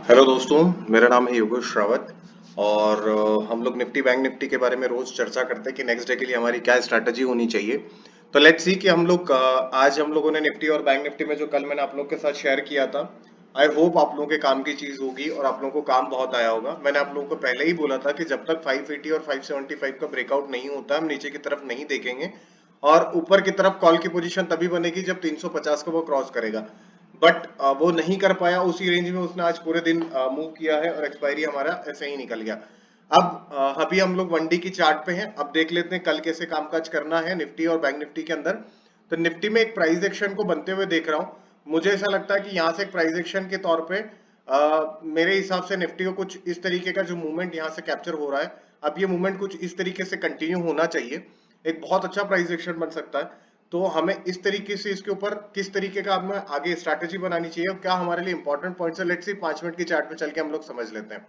Hello दोस्तों, मेरा नाम है योगेश रावत और हम लोग निफ्टी बैंक निफ्टी के बारे में रोज चर्चा करते हैं कि नेक्स्ट डे के लिए हमारी क्या स्ट्रैटेजी होनी चाहिए। तो लेट्स सी कि हम लोग आज हम लोगों ने निफ्टी और बैंक निफ्टी में जो कल मैंने आप लोग के साथ शेयर किया था, आई होप आप लोगों के काम की चीज होगी और आप लोगों को काम बहुत आया होगा। मैंने आप लोगों को पहले ही बोला था कि जब तक 580 और 575 का ब्रेकआउट नहीं होता हम नीचे की तरफ नहीं देखेंगे और ऊपर की तरफ कॉल की पोजीशन तभी बनेगी जब 350 को वो क्रॉस करेगा। बट वो नहीं कर पाया, उसी रेंज में उसने आज पूरे दिन मूव किया है और एक्सपायरी हमारा ऐसे ही निकल गया। अब अभी हम लोग वनडी की चार्ट पे हैं। अब देख लेते हैं कल कैसे कामकाज करना है निफ्टी और बैंक निफ्टी के अंदर। तो निफ्टी में एक प्राइस एक्शन को बनते हुए देख रहा हूँ। मुझे ऐसा लगता है कि यहाँ से एक प्राइस एक्शन के तौर पे मेरे हिसाब से निफ्टी को कुछ इस तरीके का जो मूवमेंट यहाँ से कैप्चर हो रहा है, अब ये मूवमेंट कुछ इस तरीके से कंटिन्यू होना चाहिए। एक बहुत अच्छा प्राइस एक्शन बन सकता है। तो हमें इस तरीके से इसके ऊपर किस तरीके का हमें आगे स्ट्रैटेजी बनानी चाहिए और क्या हमारे लिए इंपॉर्टेंट पॉइंट्स है, लेट्स सी 5 मिनट की चार्ट पे चल के हम लोग समझ लेते हैं।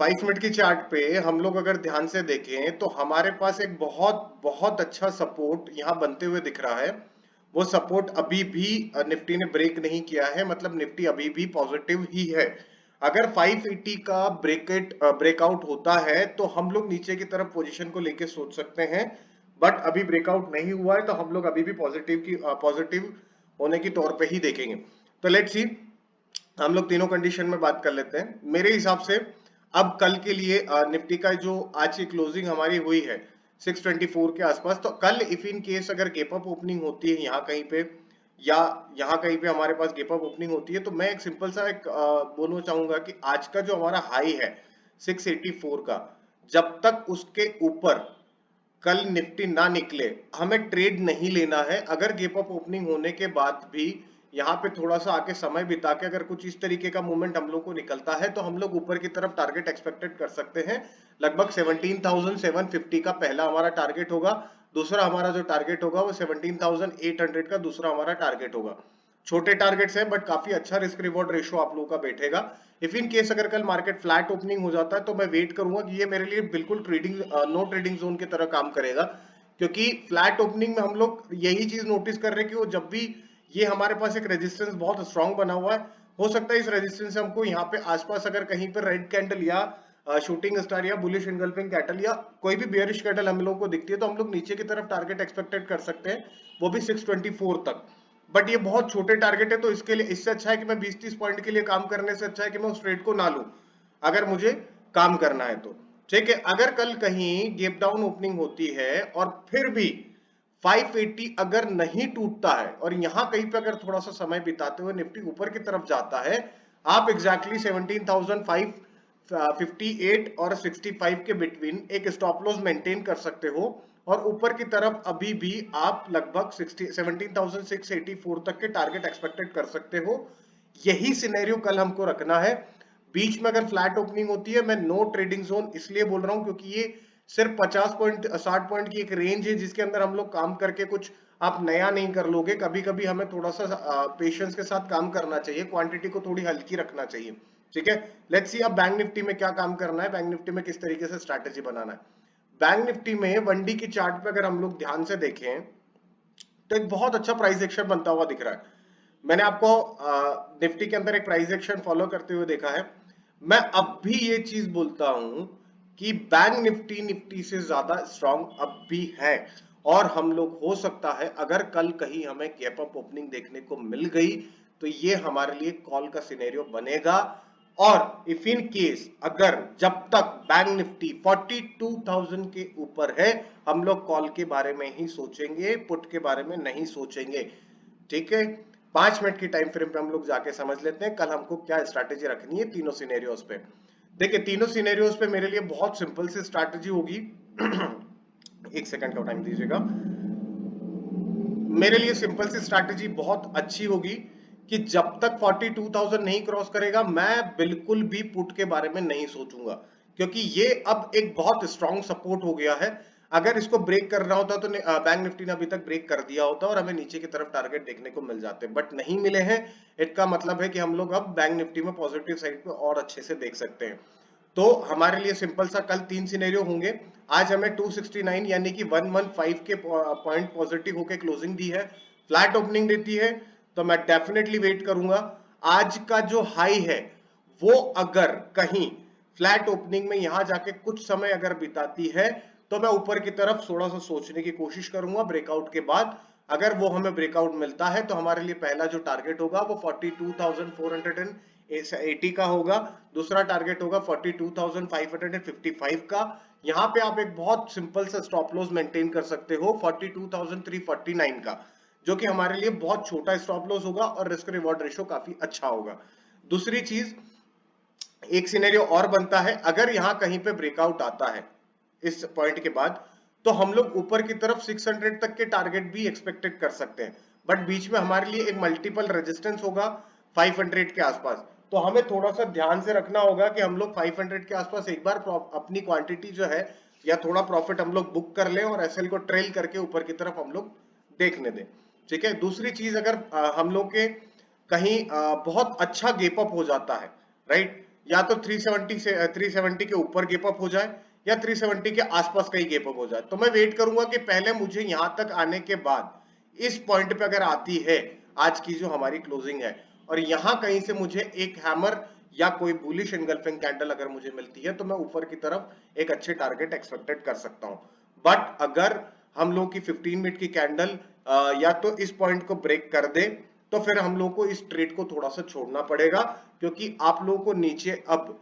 5 मिनट की चार्ट पे हम लोग अगर ध्यान से देखें तो हमारे पास एक बहुत बहुत अच्छा सपोर्ट यहाँ बनते हुए दिख रहा है। वो सपोर्ट अभी भी निफ्टी ने ब्रेक नहीं किया है, मतलब निफ्टी अभी भी पॉजिटिव ही है। अगर 580 का ब्रेकआउट होता है तो हम लोग नीचे की तरफ पोजीशन को लेके सोच सकते हैं। बट अभी ब्रेकआउट नहीं हुआ है तो हम लोग अभी भी पॉजिटिव होने की तौर पे ही देखेंगे। तो लेट्स सी, हम लोग तीनों कंडीशन में बात कर लेते हैं। मेरे हिसाब से अब कल के लिए निफ्टी का जो आज की क्लोजिंग हमारी हुई है 624 के आसपास, तो कल इफ इन केस अगर गेप अप ओपनिंग होती है यहाँ कहीं पे या यहाँ कहीं पे हमारे पास गेप अप ओपनिंग होती है, तो मैं एक सिंपल सा एक बोलना चाहूंगा कि आज का जो हमारा हाई है 684 का, जब तक उसके ऊपर कल निफ्टी ना निकले हमें ट्रेड नहीं लेना है। अगर गेप अप ओपनिंग होने के बाद भी यहाँ पे थोड़ा सा आके समय बिता के अगर कुछ इस तरीके का मूवमेंट हम लोग को निकलता है तो हम लोग ऊपर की तरफ टारगेट एक्सपेक्टेड कर सकते हैं। लगभग 17,750 का पहला हमारा टारगेट होगा। दूसरा हमारा जो टारगेट होगा वो 17,800 का दूसरा हमारा टारगेट होगा। छोटे टारगेट्स हैं बट काफी अच्छा रिस्क रिवॉर्ड रेशियो आप लोगों का बैठेगा। इफ इन केस अगर कल मार्केट फ्लैट ओपनिंग हो जाता है तो मैं वेट करूंगा कि ये मेरे लिए बिल्कुल ट्रेडिंग नो ट्रेडिंग जोन की तरह काम करेगा। क्योंकि फ्लैट ओपनिंग में हम लोग यही चीज नोटिस कर रहे हैं कि वो जब भी ये हमारे पास एक रेजिस्टेंस बहुत स्ट्रांग बना हुआ है, हो सकता है इस रेजिस्टेंस से हमको यहाँ पे आसपास अगर कहीं पर रेड कैंडल या शूटिंग स्टार या बुलिश एंगल्फिंग कैटल या कोई भी बेयरिश कैटल हम लोग को दिखती है तो हम लोग नीचे की तरफ टारगेट एक्सपेक्टेड कर सकते हैं, वो भी 624 तक। बट ये बहुत छोटे टारगेट है तो इसके लिए इससे अच्छा है कि मैं 20-30 पॉइंट के लिए काम करने से अच्छा है कि मैं उस ट्रेड को ना लूं अगर मुझे काम करना है तो। ठीक है, अगर कल कहीं गेप डाउन ओपनिंग होती है और फिर भी 580 अगर नहीं टूटता है और यहां कहीं पे अगर थोड़ा सा समय बिताते हुए निफ्टी ऊपर की तरफ जाता है, आप एग्जैक्टली 17,558 और 65 के बिटवीन एक स्टॉप लॉस मेंटेन कर सकते हो और ऊपर की तरफ अभी भी आप लगभग 17,684 तक के टारगेट एक्सपेक्टेड कर सकते हो। यही सिनेरियो कल हमको रखना है। बीच में अगर फ्लैट ओपनिंग होती है, मैं नो ट्रेडिंग जोन इसलिए बोल रहा हूं क्योंकि ये सिर्फ 50 पॉइंट 60 पॉइंट की एक रेंज है जिसके अंदर हम लोग काम करके कुछ आप नया नहीं कर लोगे। कभी कभी हमें थोड़ा सा पेशेंस के साथ काम करना चाहिए, क्वांटिटी को थोड़ी हल्की रखना चाहिए। ठीक है, लेट्स सी अब बैंक निफ्टी में क्या काम करना है, बैंक निफ्टी में किस तरीके से स्ट्रैटेजी बनाना है। बैंक निफ्टी में वनडी की चार्ट पे अगर हम लोग ध्यान से देखें तो एक बहुत अच्छा प्राइस एक्शन बनता हुआ दिख रहा है। मैंने आपको निफ्टी के अंदर एक प्राइस एक्शन फॉलो करते हुए देखा है। मैं अब भी ये चीज बोलता हूं कि बैंक निफ्टी निफ्टी से ज्यादा स्ट्रांग अब भी है और हम लोग हो सकता है अगर कल कहीं हमें गैप अप ओपनिंग देखने को मिल गई तो ये हमारे लिए कॉल का सिनेरियो बनेगा। और इफ इन केस अगर जब तक बैंक निफ्टी 42,000 के ऊपर है हम लोग कॉल के बारे में ही सोचेंगे, पुट के बारे में नहीं सोचेंगे। ठीक है, 5 मिनट की टाइम फ्रेम पे हम लोग जाके समझ लेते हैं कल हमको क्या स्ट्रैटेजी रखनी है तीनों सिनेरियोस पे। देखिए तीनों सिनेरियोस पे मेरे लिए बहुत सिंपल सी स्ट्रैटेजी होगी। एक सेकंड का टाइम दीजिएगा। मेरे लिए सिंपल सी स्ट्रैटेजी बहुत अच्छी होगी कि जब तक 42,000 नहीं क्रॉस करेगा मैं बिल्कुल भी पुट के बारे में नहीं सोचूंगा। क्योंकि ये अब एक बहुत स्ट्रांग सपोर्ट हो गया है। अगर इसको ब्रेक कर रहा होता तो बैंक निफ्टी ने अभी तक ब्रेक कर दिया होता और हमें नीचे की तरफ टारगेट देखने को मिल जाते, बट नहीं मिले हैं। इसका मतलब है कि हम लोग अब बैंक निफ्टी में पॉजिटिव साइड पे और अच्छे से देख सकते हैं। तो हमारे लिए सिंपल सा कल तीन सिनेरियो होंगे। आज हमें 269 यानी कि 115 के पॉइंट पॉजिटिव होके क्लोजिंग दी है। फ्लैट ओपनिंग देती है तो मैं डेफिनेटली वेट करूंगा। आज का जो हाई है वो अगर कहीं फ्लैट ओपनिंग में यहां जाके कुछ समय अगर बिताती है तो मैं ऊपर की तरफ थोड़ा सा सोचने की कोशिश करूंगा ब्रेकआउट के बाद। अगर वो हमें ब्रेकआउट मिलता है तो हमारे लिए पहला जो टारगेट होगा वो 42,480 का होगा, दूसरा टारगेट होगा 42,555 का। यहां पे आप एक बहुत सिंपल सा स्टॉप लॉस मेंटेन कर सकते हो 42,349 का, जो कि हमारे लिए बहुत छोटा स्टॉप लॉस होगा और रिस्क रिवॉर्ड रेशो काफी अच्छा होगा। दूसरी चीज, एक सिनेरियो और बनता है, अगर यहां कहीं पे ब्रेकआउट आता है इस पॉइंट के बाद तो हम लोग ऊपर की तरफ 600 तक के टारगेट भी एक्सपेक्टेड कर सकते हैं, बट बीच में हमारे लिए एक मल्टीपल रेजिस्टेंस होगा 500 के आसपास। तो हमें थोड़ा सा ध्यान से रखना होगा कि हम लोग 500 के आसपास एक बार अपनी क्वांटिटी जो है या थोड़ा प्रॉफिट हम लोग बुक कर लें और एसएल को ट्रेल करके ऊपर की तरफ हम लोग देखने दें। ठीक है। दूसरी चीज, अगर हम लोग के कहीं बहुत अच्छा गेप अप हो जाता है, राइट, या तो 370 से 370 के ऊपर गेप अप हो जाए या 370 के आसपास कहीं गेप अप हो जाए, तो मैं वेट करूंगा कि पहले मुझे यहां तक आने के बाद इस पॉइंट पे अगर आती है आज की जो हमारी क्लोजिंग है और यहां कहीं से मुझे एक हैमर या कोई बुलिश एंगल्फिंग कैंडल अगर मुझे मिलती है तो मैं ऊपर की तरफ एक अच्छे टारगेट एक्सपेक्टेड कर सकता हूं। बट अगर हम लोग की 15 मिनट की कैंडल या तो इस पॉइंट को ब्रेक कर दे तो फिर हम लोग को इस ट्रेड को थोड़ा सा छोड़ना पड़ेगा, क्योंकि आप लोगों को नीचे अब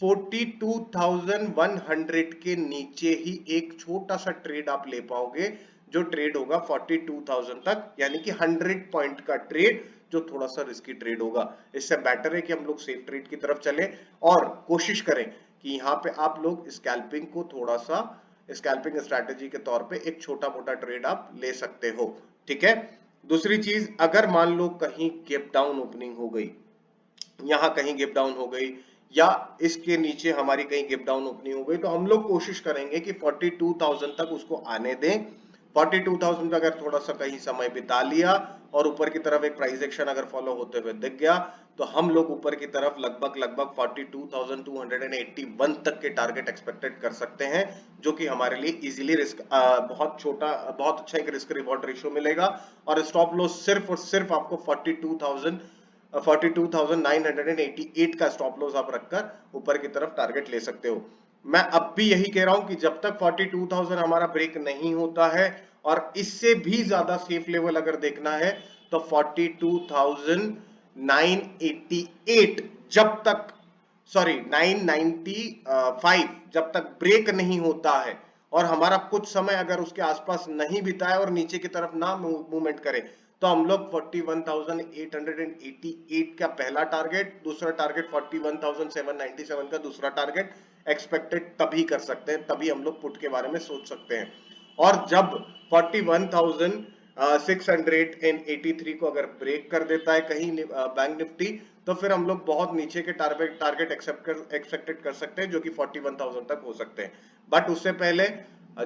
42,100 के नीचे ही एक छोटा सा ट्रेड आप ले पाओगे, जो ट्रेड होगा 42,000 तक, यानी कि 100 पॉइंट का ट्रेड, जो थोड़ा सा रिस्की ट्रेड होगा। इससे बेटर है कि हम लोग सेफ ट्रेड की तरफ चले और कोशिश करें कि यहाँ पे आप लोग स्कैल्पिंग को थोड़ा सा स्कैल्पिंग स्ट्रैटेजी के तौर पे एक छोटा मोटा ट्रेड आप ले सकते हो। ठीक है। दूसरी चीज, अगर मान लो कहीं गैप डाउन ओपनिंग हो गई, यहां कहीं गैप डाउन हो गई या इसके नीचे हमारी कहीं गैप डाउन ओपनिंग हो गई, तो हम लोग कोशिश करेंगे कि 42,000 तक उसको आने दें। 42,000 पे अगर थोड़ा सा कहीं समय बिता लिया और ऊपर की तरफ एक प्राइस एक्शन अगर फॉलो होते हुए दिख गया तो हम लोग ऊपर की तरफ लगभग 42,281 तक के टारगेट एक्सपेक्टेड कर सकते हैं, जो कि हमारे लिए इजीली रिस्क बहुत छोटा बहुत अच्छा एक रिस्क रिवॉर्ड रेशियो मिलेगा। और स्टॉप लॉस सिर्फ और सिर्फ आपको 42,988 का स्टॉप लॉस आप रखकर ऊपर की तरफ टारगेट ले सकते हो। मैं अब भी यही कह रहा हूं कि जब तक 42,000 हमारा ब्रेक नहीं होता है और इससे भी ज्यादा सेफ लेवल अगर देखना है तो 42,988 जब तक, सॉरी 995 जब तक ब्रेक नहीं होता है और हमारा कुछ समय अगर उसके आसपास नहीं बिताए और नीचे की तरफ ना मूवमेंट करे, तो हम लोग 41,888 का पहला टारगेट, दूसरा टारगेट 41,797 का दूसरा टारगेट एक्सपेक्टेड तभी कर सकते हैं, तभी हम लोग पुट के बारे में सोच सकते हैं। और जब 41,683 को अगर ब्रेक कर देता है कहीं बैंक निफ्टी, तो फिर हम लोग बहुत नीचे के टारगेट एक्सपेक्टेड कर सकते हैं, जो कि 41,000 तक हो सकते हैं। बट उससे पहले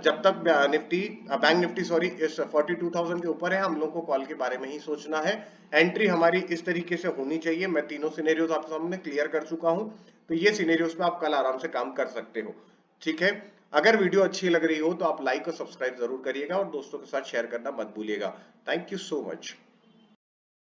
जब तक बैंक निफ्टी सॉरी इस 42,000 के ऊपर है, हम लोग को कॉल के बारे में ही सोचना है। एंट्री हमारी इस तरीके से होनी चाहिए। मैं तीनों सिनेरियोज आप सामने क्लियर कर चुका हूं, तो ये सिनेरियोज पे आप कल आराम से काम कर सकते हो। ठीक है। अगर वीडियो अच्छी लग रही हो तो आप लाइक और सब्सक्राइब जरूर करिएगा और दोस्तों के साथ शेयर करना मत भूलिएगा। Thank you so much.